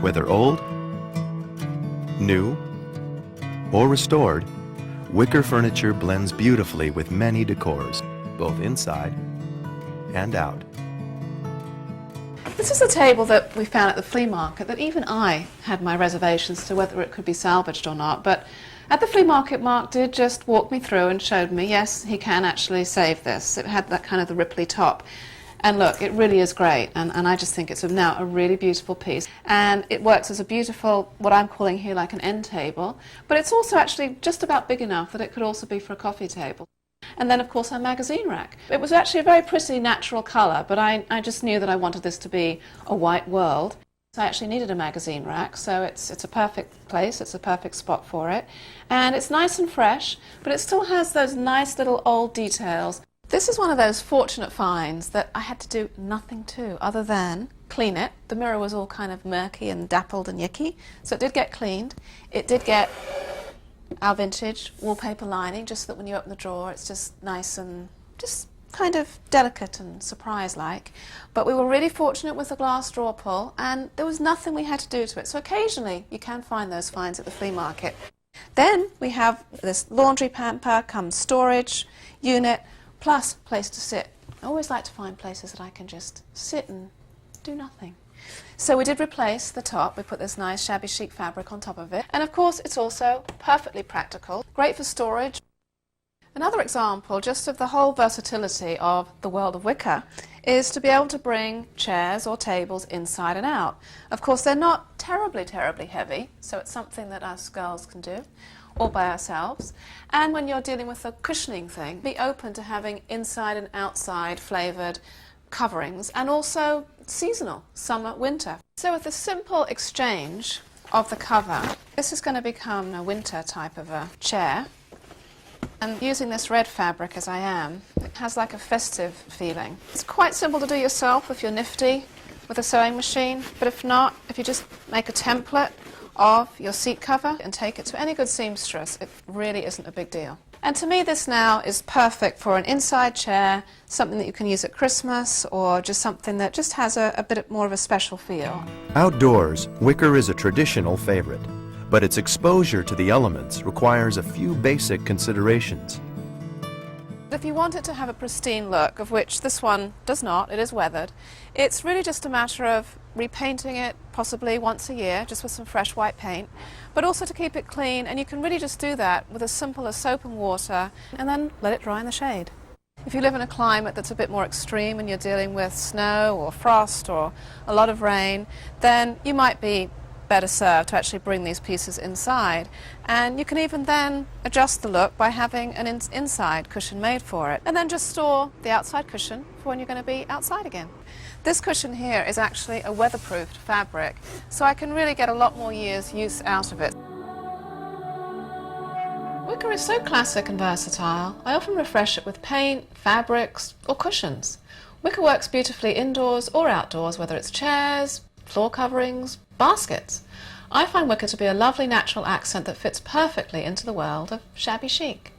Whether old, new, or restored, wicker furniture blends beautifully with many decors, both inside and out. This is a table that we found at the flea market that even I had my reservations to whether it could be salvaged or not, but at the flea market, Mark did just walk me through and showed me, yes, he can actually save this. It had that kind of the ripply top. And look, it really is great, and I just think it's now a really beautiful piece. And it works as a beautiful, what I'm calling here like an end table, but it's also actually just about big enough that it could also be for a coffee table. And then, of course, our magazine rack. It was actually a very pretty natural colour, but I just knew that I wanted this to be a white world. So I actually needed a magazine rack, so it's a perfect place, it's a perfect spot for it. And it's nice and fresh, but it still has those nice little old details. This is one of those fortunate finds that I had to do nothing to other than clean it. The mirror was all kind of murky and dappled and yucky, so it did get cleaned. It did get our vintage wallpaper lining, just so that when you open the drawer it's just nice and just kind of delicate and surprise-like. But we were really fortunate with the glass drawer pull, and there was nothing we had to do to it. So occasionally you can find those finds at the flea market. Then we have this laundry pamper, comes storage unit, plus place to sit. I always like to find places that I can just sit and do nothing. So we did replace the top. We put this nice shabby chic fabric on top of it. And of course it's also perfectly practical, great for storage. Another example just of the whole versatility of the world of wicker is to be able to bring chairs or tables inside and out. Of course they're not terribly heavy, so it's something that us girls can do all by ourselves. And when you're dealing with a cushioning thing, be open to having inside and outside flavoured coverings, and also seasonal, summer, winter. So with a simple exchange of the cover, this is going to become a winter type of a chair. And using this red fabric as I am, it has like a festive feeling. It's quite simple to do yourself if you're nifty with a sewing machine, but if not, if you just make a template of your seat cover and take it to any good seamstress, it really isn't a big deal. And to me this now is perfect for an inside chair, something that you can use at Christmas, or just something that just has a bit more of a special feel. Outdoors, wicker is a traditional favorite, but its exposure to the elements requires a few basic considerations. If you want it to have a pristine look, of which this one does not, it is weathered, it's really just a matter of repainting it possibly once a year, just with some fresh white paint, but also to keep it clean, and you can really just do that with as simple as soap and water, and then let it dry in the shade. If you live in a climate that's a bit more extreme and you're dealing with snow or frost or a lot of rain, then you might be better served to actually bring these pieces inside, and you can even then adjust the look by having an inside cushion made for it, and then just store the outside cushion for when you're going to be outside again. This cushion here is actually a weatherproofed fabric, so I can really get a lot more years use out of it. Wicker is so classic and versatile. I often refresh it with paint, fabrics or cushions. Wicker works beautifully indoors or outdoors, whether it's chairs, floor coverings, baskets. I find wicker to be a lovely natural accent that fits perfectly into the world of shabby chic.